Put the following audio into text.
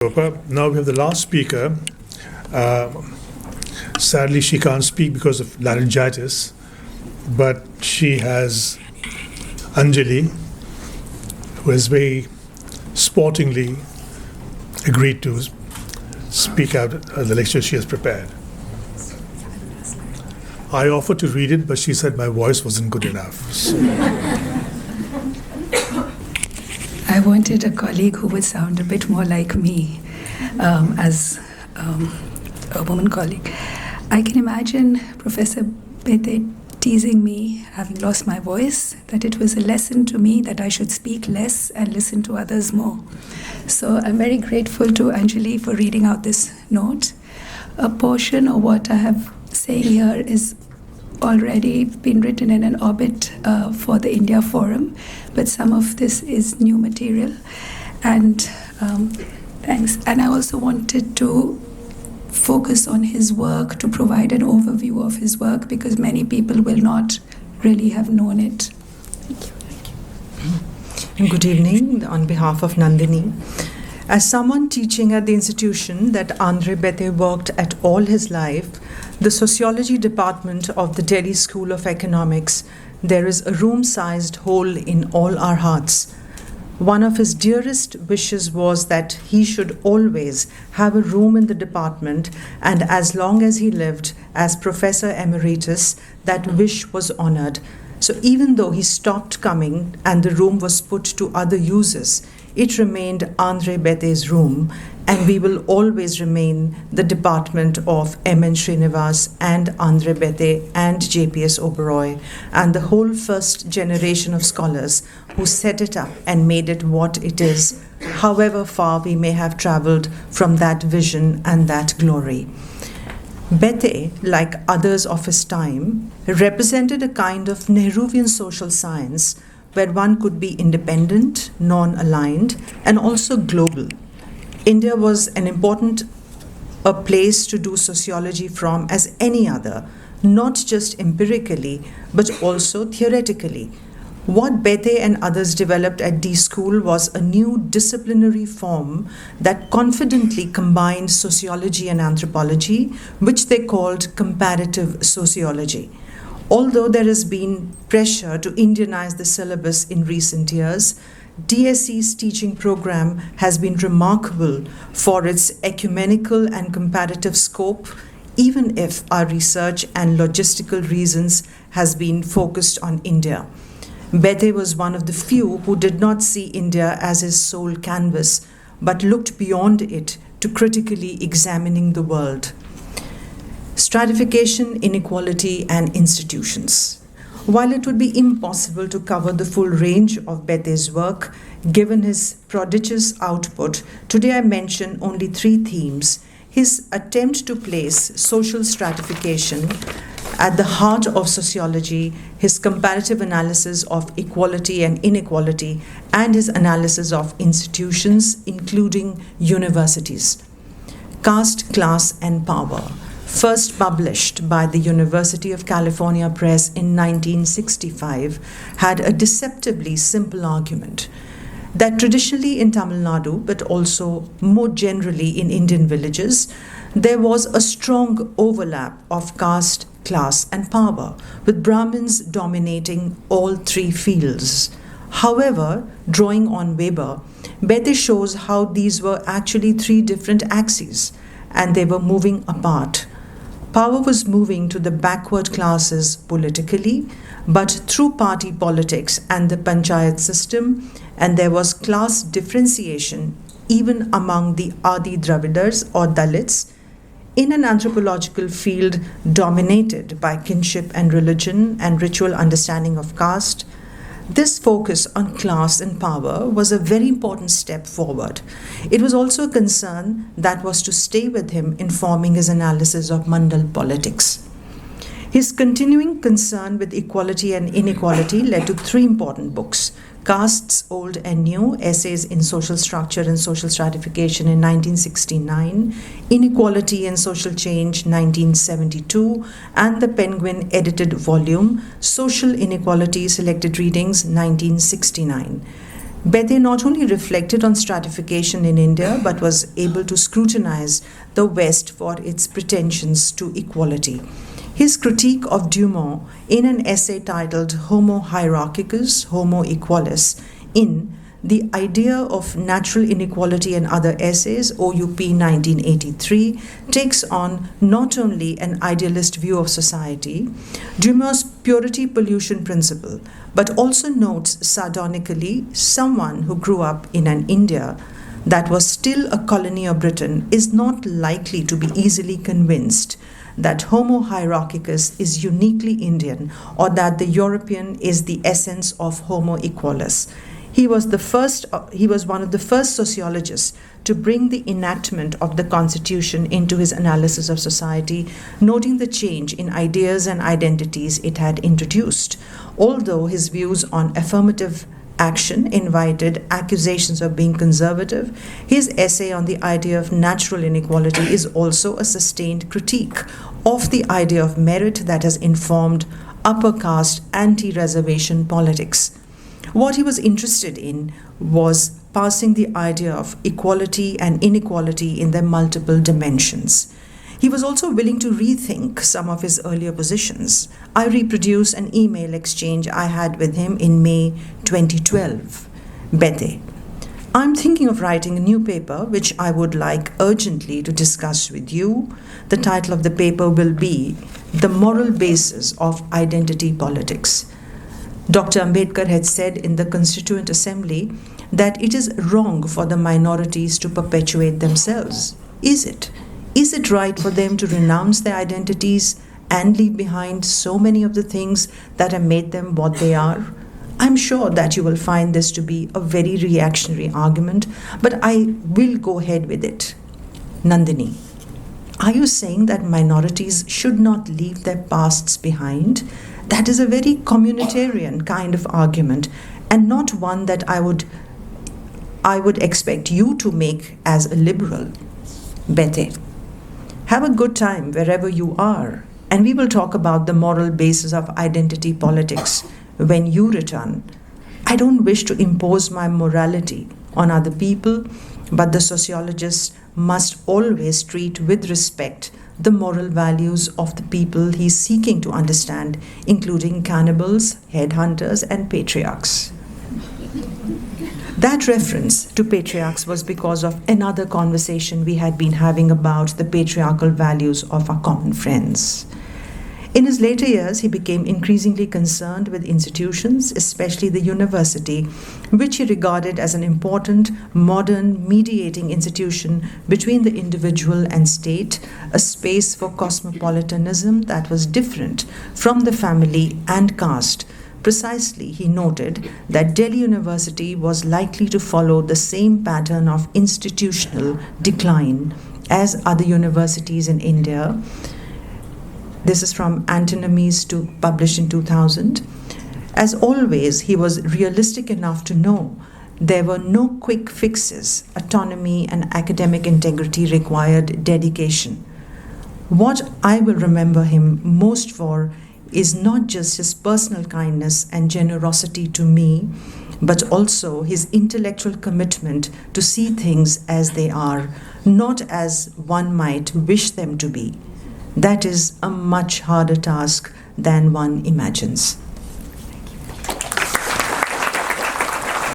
Gopa. Now we have the last speaker. Sadly, she can't speak because of laryngitis, but she has Anjali, who has very sportingly agreed to speak out the lecture she has prepared. I offered to read it, but she said my voice wasn't good enough. So. I wanted a colleague who would sound a bit more like me as a woman colleague. I can imagine Professor Béteille teasing me, having lost my voice, that it was a lesson to me that I should speak less and listen to others more. So I'm very grateful to Anjali for reading out this note. A portion of what I have saying here is already been written in an obit for the India Forum, but some of this is new material. And thanks. And I also wanted to focus on his work, to provide an overview of his work, because many people will not really have known it. Thank you. And good evening on behalf of Nandini. As someone teaching at the institution that André Béteille worked at all his life, the Sociology Department of the Delhi School of Economics, there is a room-sized hole in all our hearts. One of his dearest wishes was that he should always have a room in the department, and as long as he lived as Professor Emeritus, that wish was honored. So even though he stopped coming and the room was put to other uses, it remained André Béteille's room, and we will always remain the department of M.N. Srinivas and André Béteille and J.P.S. Uberoi and the whole first generation of scholars who set it up and made it what it is, however far we may have traveled from that vision and that glory. Béteille, like others of his time, represented a kind of Nehruvian social science where one could be independent, non-aligned, and also global. India was an important place to do sociology from as any other, not just empirically, but also theoretically. What Béteille and others developed at D School was a new disciplinary form that confidently combined sociology and anthropology, which they called comparative sociology. Although there has been pressure to Indianize the syllabus in recent years, DSE's teaching program has been remarkable for its ecumenical and comparative scope, even if our research and logistical reasons has been focused on India. Béteille was one of the few who did not see India as his sole canvas, but looked beyond it to critically examining the world. Stratification, inequality, and institutions. While it would be impossible to cover the full range of Béteille's work, given his prodigious output, today I mention only three themes. His attempt to place social stratification at the heart of sociology, his comparative analysis of equality and inequality, and his analysis of institutions, including universities. Caste, Class, and Power. First published by the University of California Press in 1965, had a deceptively simple argument that traditionally in Tamil Nadu, but also more generally in Indian villages, there was a strong overlap of caste, class, and power, with Brahmins dominating all three fields. However, drawing on Weber, Béteille shows how these were actually three different axes, and they were moving apart. Power was moving to the backward classes politically, but through party politics and the panchayat system, and there was class differentiation even among the Adi Dravidars or Dalits, in an anthropological field dominated by kinship and religion and ritual understanding of caste. This focus on class and power was a very important step forward. It was also a concern that was to stay with him in forming his analysis of Mandal politics. His continuing concern with equality and inequality led to three important books: Castes, Old and New, Essays in Social Structure and Social Stratification in 1969, Inequality and Social Change 1972, and the Penguin edited volume, Social Inequality Selected Readings 1969. Béteille not only reflected on stratification in India, but was able to scrutinize the West for its pretensions to equality. His critique of Dumont in an essay titled Homo Hierarchicus, Homo Equalis, in The Idea of Natural Inequality and Other Essays, OUP 1983, takes on not only an idealist view of society, Dumont's purity pollution principle, but also notes sardonically someone who grew up in an India that was still a colony of Britain is not likely to be easily convinced that Homo hierarchicus is uniquely Indian or that the European is the essence of Homo equalis. He was one of the first sociologists to bring the enactment of the Constitution into his analysis of society, noting the change in ideas and identities it had introduced. Although his views on affirmative action invited accusations of being conservative, his essay on the idea of natural inequality is also a sustained critique of the idea of merit that has informed upper caste anti-reservation politics. What he was interested in was passing the idea of equality and inequality in their multiple dimensions. He was also willing to rethink some of his earlier positions. I reproduce an email exchange I had with him in May 2012. Béteille: I'm thinking of writing a new paper which I would like urgently to discuss with you. The title of the paper will be The Moral Basis of Identity Politics. Dr. Ambedkar had said in the Constituent Assembly that it is wrong for the minorities to perpetuate themselves. Is it? Is it right for them to renounce their identities and leave behind so many of the things that have made them what they are? I'm sure that you will find this to be a very reactionary argument, but I will go ahead with it. Nandini: are you saying that minorities should not leave their pasts behind? That is a very communitarian kind of argument, and not one that I would expect you to make as a liberal. Béteille: have a good time wherever you are, and we will talk about the moral basis of identity politics when you return. I don't wish to impose my morality on other people, but the sociologist must always treat with respect the moral values of the people he is seeking to understand, including cannibals, headhunters, and patriarchs. That reference to patriarchs was because of another conversation we had been having about the patriarchal values of our common friends. In his later years, he became increasingly concerned with institutions, especially the university, which he regarded as an important, modern, mediating institution between the individual and state, a space for cosmopolitanism that was different from the family and caste. Precisely, he noted that Delhi University was likely to follow the same pattern of institutional decline as other universities in India. This is from Antinomies published in 2000. As always, he was realistic enough to know there were no quick fixes. Autonomy and academic integrity required dedication. What I will remember him most for is not just his personal kindness and generosity to me, but also his intellectual commitment to see things as they are, not as one might wish them to be. That is a much harder task than one imagines.